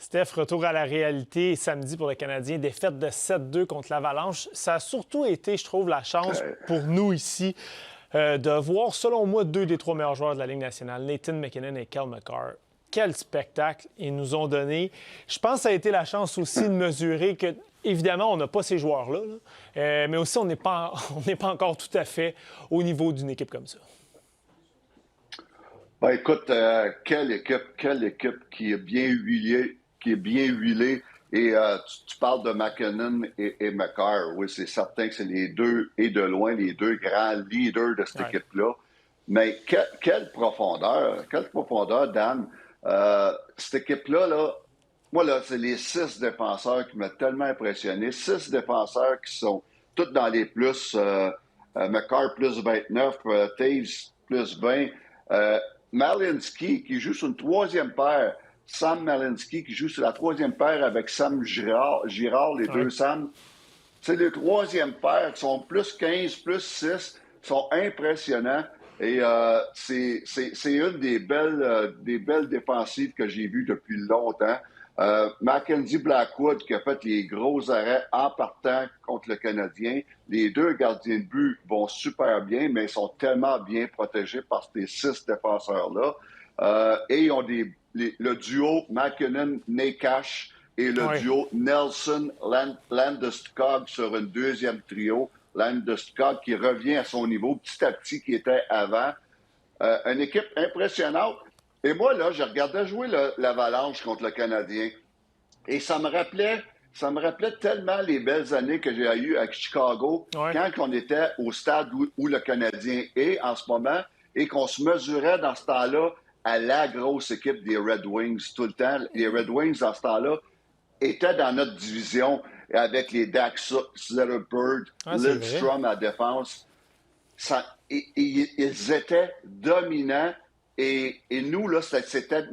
Steph, retour à la réalité samedi pour le Canadien, défaite de 7-2 contre l'Avalanche. Ça a surtout été, je trouve, la chance pour nous ici de voir, selon moi, deux des trois meilleurs joueurs de la Ligue nationale, Nathan MacKinnon et Cale Makar. Quel spectacle ils nous ont donné. Je pense que ça a été la chance aussi de mesurer que, évidemment, on n'a pas ces joueurs-là, mais aussi on n'est pas encore tout à fait au niveau d'une équipe comme ça. Ben écoute, quelle équipe qui est bien huilée. Et tu parles de MacKinnon et Makar. Oui, c'est certain que c'est les deux, et de loin, les deux grands leaders de cette équipe-là. Mais quelle profondeur, Dan. Cette équipe-là, moi, c'est les 6 défenseurs qui m'ont tellement impressionné. 6 défenseurs qui sont tous dans les plus. Makar plus 29, Taves plus 20. Malinski qui joue sur une troisième paire. Sam Malinski qui joue sur la troisième paire avec Sam Girard, les deux Sam. C'est les troisième paires qui sont plus 15, plus 6, sont impressionnants. Et c'est une des belles défensives que j'ai vues depuis longtemps. Mackenzie Blackwood qui a fait les gros arrêts en partant contre le Canadien. Les deux gardiens de but vont super bien, mais ils sont tellement bien protégés par ces 6 défenseurs-là. Et ils ont le duo MacKinnon-Nakash et le duo Nelson-Landeskog sur un deuxième trio. Landeskog qui revient à son niveau petit à petit qui était avant. Une équipe impressionnante. Et moi, là, je regardais jouer l'Avalanche contre le Canadien. Et ça me rappelait tellement les belles années que j'ai eues à Chicago quand on était au stade où le Canadien est en ce moment et qu'on se mesurait dans ce temps-là à la grosse équipe des Red Wings tout le temps. Les Red Wings, dans ce temps-là, étaient dans notre division avec les Dax Zetterberg, Lidstrom à la défense. Ils étaient dominants. Et nous, là, c'était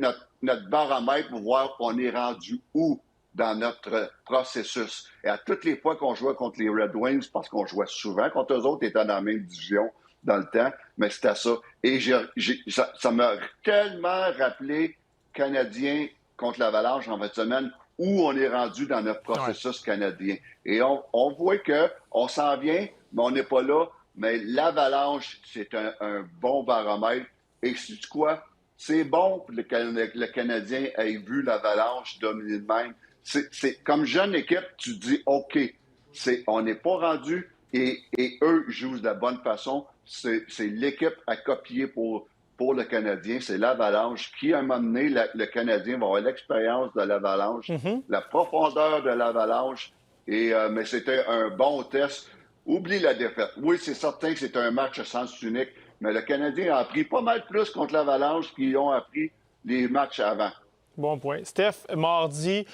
notre baromètre pour voir on est rendu où dans notre processus. Et à toutes les fois qu'on jouait contre les Red Wings, parce qu'on jouait souvent contre eux autres, étant dans la même division dans le temps, mais c'était ça. Et ça m'a tellement rappelé Canadien contre l'Avalanche en fin de semaine, où on est rendu dans notre processus canadien. Et on voit qu'on s'en vient, mais on n'est pas là. Mais l'Avalanche, c'est un bon baromètre. Et sais-tu quoi? C'est bon que le Canadien ait vu l'Avalanche dominer de même. C'est comme jeune équipe, tu dis OK, on n'est pas rendu et eux jouent de la bonne façon. C'est l'équipe à copier pour le Canadien. C'est l'Avalanche qui, à un moment donné, le Canadien va avoir l'expérience de l'Avalanche, la profondeur de l'Avalanche. Mais c'était un bon test. Oublie la défaite. Oui, c'est certain que c'est un match à sens unique. Mais le Canadien a appris pas mal plus contre l'Avalanche qu'ils ont appris les matchs avant. Bon point. Steph, mardi,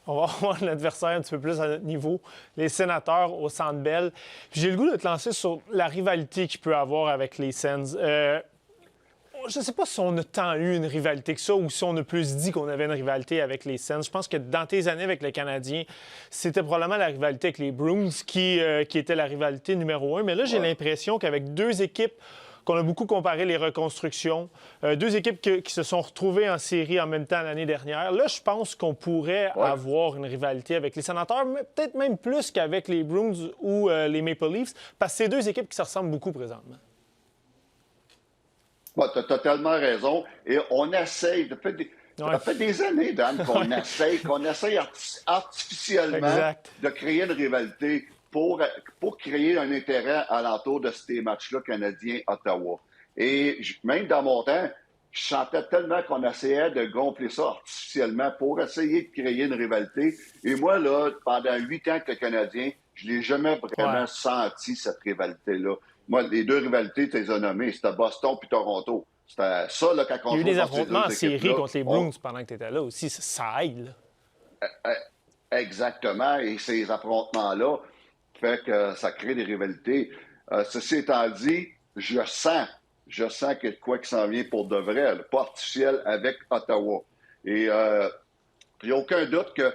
on va avoir l'adversaire un petit peu plus à notre niveau, les Sénateurs au Centre Bell. J'ai le goût de te lancer sur la rivalité qu'il peut avoir avec les Sens. Je ne sais pas si on a tant eu une rivalité que ça ou si on a plus dit qu'on avait une rivalité avec les Sens. Je pense que dans tes années avec le Canadien, c'était probablement la rivalité avec les Bruins qui était la rivalité numéro 1. Mais là, j'ai l'impression qu'avec deux équipes qu'on a beaucoup comparé les reconstructions, deux équipes qui se sont retrouvées en série en même temps l'année dernière. Là, je pense qu'on pourrait avoir une rivalité avec les Sénateurs, peut-être même plus qu'avec les Bruins ou les Maple Leafs, parce que c'est deux équipes qui se ressemblent beaucoup présentement. Tu as totalement raison. Et on essaye, ça fait des années, Dan, qu'on essaye artificiellement de créer une rivalité pour créer un intérêt alentour de ces matchs-là canadiens-Ottawa. Et même dans mon temps, je sentais tellement qu'on essayait de gonfler ça artificiellement pour essayer de créer une rivalité. Et moi, là, pendant 8 ans que le Canadien, je ne l'ai jamais vraiment senti, cette rivalité-là. Moi, les deux rivalités, tu les as nommées, c'était Boston puis Toronto. C'était ça, là, quand on jouait. Il y a eu des contre affrontements en série contre les Bruins pendant que tu étais là aussi. Ça aide, là. Exactement. Et ces affrontements-là fait que ça crée des rivalités. Ceci étant dit, je sens qu'il y a de quoi qui s'en vient pour de vrai, là, pas artificiel avec Ottawa. Et il n'y a aucun doute que,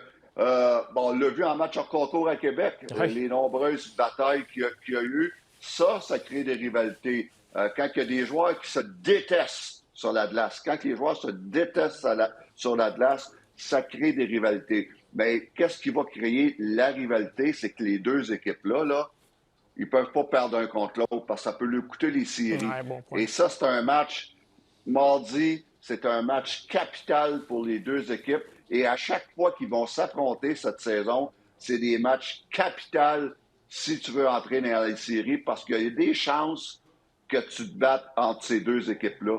on l'a vu en match hors concours à Québec, les nombreuses batailles qu'il y a eu, ça crée des rivalités. Quand il y a des joueurs qui se détestent sur la glace, quand les joueurs se détestent sur la glace, ça crée des rivalités. Mais qu'est-ce qui va créer la rivalité? C'est que les deux équipes-là, là, ils peuvent pas perdre un contre l'autre parce que ça peut leur coûter les séries. Ouais, bon point. Et ça, c'est un match, mardi, c'est un match capital pour les deux équipes. Et à chaque fois qu'ils vont s'affronter cette saison, c'est des matchs capitaux si tu veux entrer dans les séries parce qu'il y a des chances que tu te battes entre ces deux équipes-là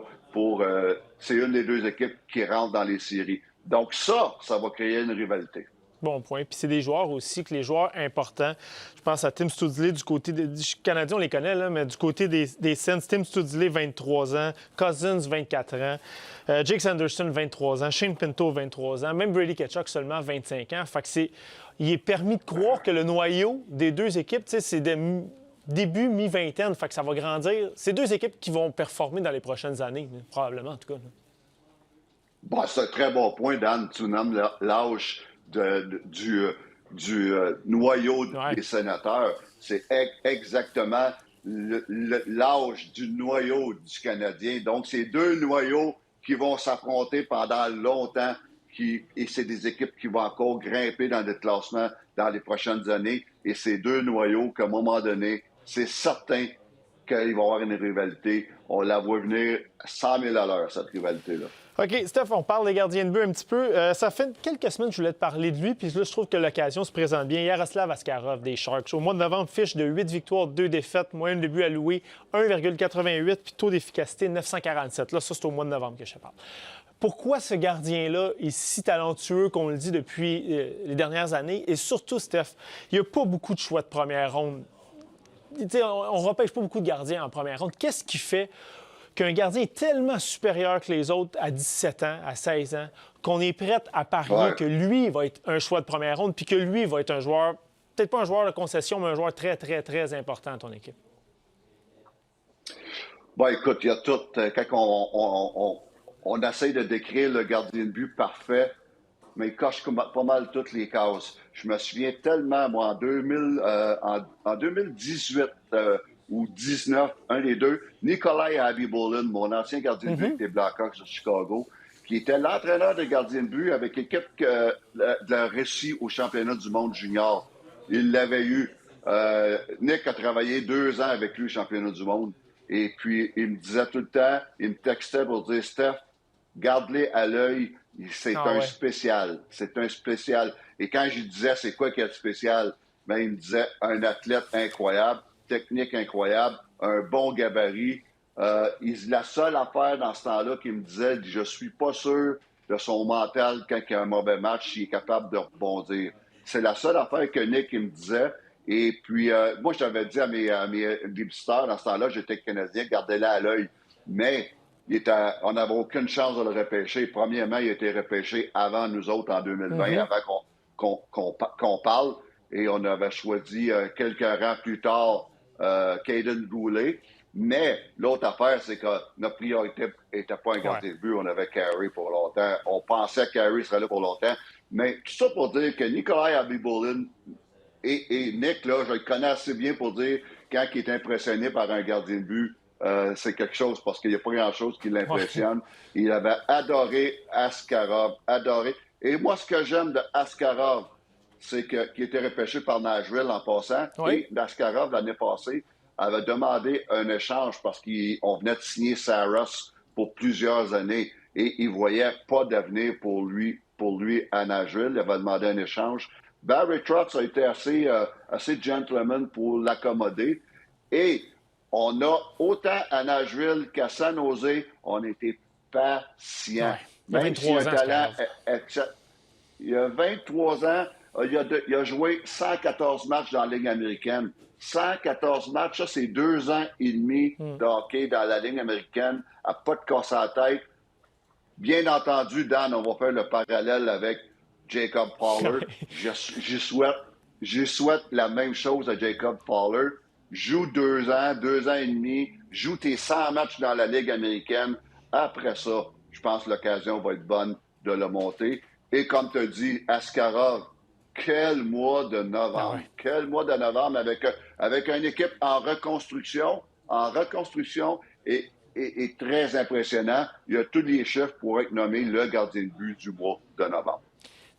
c'est une des deux équipes qui rentre dans les séries. Donc ça va créer une rivalité. Bon point. Puis c'est des joueurs aussi, que les joueurs importants, je pense à Tim Studley du côté du Canadien, on les connaît, là, mais du côté des Sens, Tim Studley, 23 ans, Cousins, 24 ans, Jake Sanderson, 23 ans, Shane Pinto, 23 ans, même Brady Tkachuk, seulement 25 ans. Fait que il est permis de croire que le noyau des deux équipes, c'est début mi-vingtaine, fait que ça va grandir. C'est deux équipes qui vont performer dans les prochaines années, probablement, en tout cas. Bon, c'est un très bon point, Dan. Tu nommes l'âge du noyau des sénateurs. C'est exactement l'âge du noyau du Canadien. Donc, c'est deux noyaux qui vont s'affronter pendant longtemps. Et c'est des équipes qui vont encore grimper dans le classement dans les prochaines années. Et ces deux noyaux qu'à un moment donné, c'est certain qu'il va y avoir une rivalité. On la voit venir 100 000 à l'heure, cette rivalité-là. OK, Steph, on parle des gardiens de but un petit peu. Ça fait quelques semaines que je voulais te parler de lui, puis là, je trouve que l'occasion se présente bien. Yaroslav Askarov des Sharks. Au mois de novembre, fiche de 8 victoires, 2 défaites, moyenne de but alloué 1,88, puis taux d'efficacité 947. Là, ça, c'est au mois de novembre que je te parle. Pourquoi ce gardien-là est si talentueux qu'on le dit depuis les dernières années? Et surtout, Steph, il n'y a pas beaucoup de choix de première ronde. T'sais, on ne repêche pas beaucoup de gardiens en première ronde. Qu'est-ce qui fait qu'un gardien est tellement supérieur que les autres à 17 ans, à 16 ans, qu'on est prêt à parier que lui va être un choix de première ronde, puis que lui va être un joueur, peut-être pas un joueur de concession, mais un joueur très, très, très important à ton équipe? Bon, écoute, il y a tout. Quand on essaie de décrire le gardien de but parfait, mais il coche pas mal toutes les cases. Je me souviens tellement, moi, en 2018 ou 19, un des deux, Nikolai Khabibulin, mon ancien gardien de but des Blackhawks de Chicago, qui était l'entraîneur de gardien de but avec l'équipe de la Russie au championnat du monde junior. Il l'avait eu. Nick a travaillé 2 ans avec lui au championnat du monde. Et puis, il me disait tout le temps, il me textait pour dire, Steph, garde-les à l'œil, c'est un spécial. C'est un spécial. Et quand je lui disais, c'est quoi qui est spécial? Ben, il me disait, un athlète incroyable, technique incroyable, un bon gabarit. La seule affaire dans ce temps-là qu'il me disait, je suis pas sûr de son mental quand il y a un mauvais match, il est capable de rebondir. C'est la seule affaire que Nick il me disait. Et puis, moi, je t'avais dit à mes débuteurs, dans ce temps-là, j'étais Canadien, gardez-la à l'œil. Mais on n'avait aucune chance de le repêcher. Premièrement, il a été repêché avant nous autres en 2020, avant qu'on parle. Et on avait choisi quelques rangs plus tard Caden Goulet. Mais l'autre affaire, c'est que notre priorité n'était pas un gardien de but. On avait Carey pour longtemps. On pensait que Carey serait là pour longtemps. Mais tout ça pour dire que Nikolai Khabibulin et Nick, là, je le connais assez bien pour dire quand il est impressionné par un gardien de but, c'est quelque chose parce qu'il n'y a pas grand-chose qui l'impressionne. Il avait adoré Askarov, adoré. Et moi, ce que j'aime de Askarov, c'est qu'il était repêché par Nashville en passant. Et Askarov, l'année passée, avait demandé un échange parce qu'on venait de signer Saros pour plusieurs années et il ne voyait pas d'avenir pour lui à Nashville. Il avait demandé un échange. Barry Trotz a été assez gentleman pour l'accommoder. Et on a, autant à Nashville qu'à San Jose, on était patient. Même s'il a un talent, il y a 23 ans, il a joué 114 matchs dans la Ligue américaine. 114 matchs, ça, c'est 2 ans et demi de hockey dans la Ligue américaine, à pas de casse à la tête. Bien entendu, Dan, on va faire le parallèle avec Jacob Fowler. Je souhaite la même chose à Jacob Fowler. Joue 2 ans, 2 ans et demi, joue tes 100 matchs dans la Ligue américaine. Après ça, je pense que l'occasion va être bonne de le monter. Et comme tu as dit, Askarov, quel mois de novembre. Quel mois de novembre avec une équipe en reconstruction et très impressionnant. Il y a tous les chiffres pour être nommé le gardien de but du mois de novembre.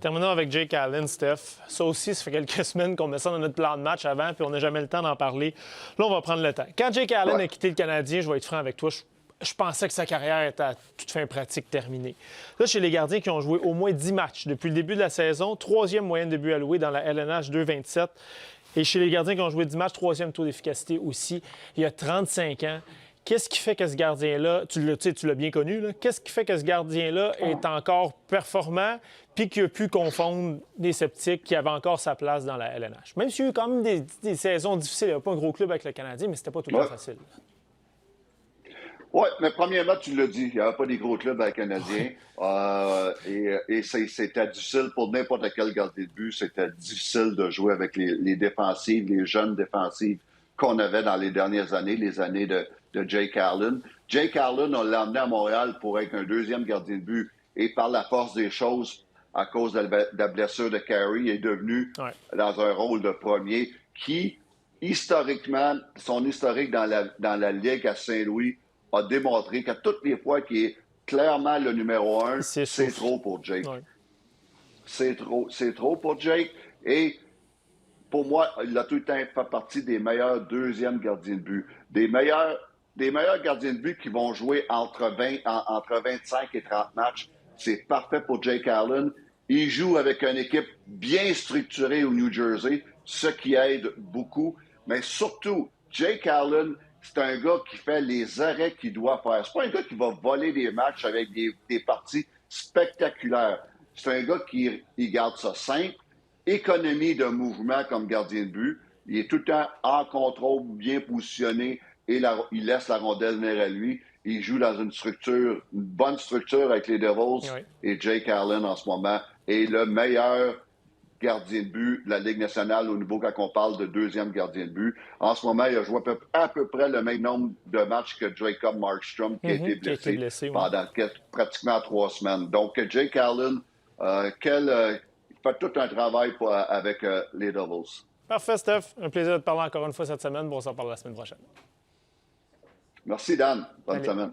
Terminons avec Jake Allen, Steph. Ça aussi, ça fait quelques semaines qu'on met ça dans notre plan de match avant, puis on n'a jamais le temps d'en parler. Là, on va prendre le temps. Quand Jake Allen a quitté le Canadien, je vais être franc avec toi, je pensais que sa carrière était à toute fin pratique terminée. Là, chez les gardiens qui ont joué au moins 10 matchs depuis le début de la saison, 3e moyenne de buts alloués dans la LNH 2,27. Et chez les gardiens qui ont joué 10 matchs, 3e taux d'efficacité aussi. Il a 35 ans. Qu'est-ce qui fait que ce gardien-là, tu l'as bien connu, là, qu'est-ce qui fait que ce gardien-là est encore performant puis qu'il a pu confondre des sceptiques qui avaient encore sa place dans la LNH? Même s'il y a eu quand même des saisons difficiles, il n'y a pas un gros club avec le Canadien, mais c'était pas tout le temps facile. Oui, mais premièrement, tu l'as dit, il n'y avait pas des gros clubs avec le Canadien. Et c'était difficile pour n'importe quel gardien de but. C'était difficile de jouer avec les défensives, les jeunes défensives qu'on avait dans les dernières années, les années de Jake Allen. Jake Allen, on l'a emmené à Montréal pour être un 2e gardien de but. Et par la force des choses, à cause de la blessure de Carey, est devenu dans un rôle de premier qui, historiquement, son historique dans la Ligue à Saint-Louis, a démontré qu'à toutes les fois qu'il est clairement le numéro 1, c'est trop pour Jake. Ouais. C'est trop pour Jake. Et pour moi, il a tout le temps fait partie des meilleurs 2e gardiens de but. Des meilleurs gardiens de but qui vont jouer entre 25 et 30 matchs. C'est parfait pour Jake Allen. Il joue avec une équipe bien structurée au New Jersey, ce qui aide beaucoup. Mais surtout, Jake Allen, c'est un gars qui fait les arrêts qu'il doit faire. C'est pas un gars qui va voler des matchs avec des parties spectaculaires. C'est un gars qui garde ça simple, économie de mouvement comme gardien de but. Il est tout le temps en contrôle, bien positionné, et il laisse la rondelle venir à lui. Il joue dans une bonne structure avec les Devils. Oui. Et Jake Allen, en ce moment, est le meilleur gardien de but de la Ligue nationale au niveau quand on parle de 2e gardien de but. En ce moment, il a joué à peu près le même nombre de matchs que Jacob Markstrom, qui a été blessé pendant pratiquement 3 semaines. Donc, Jake Allen, il fait tout un travail avec les Devils. Parfait, Steph. Un plaisir de te parler encore une fois cette semaine. Bon, on s'en parle la semaine prochaine. Merci, Dan. Bonne semaine.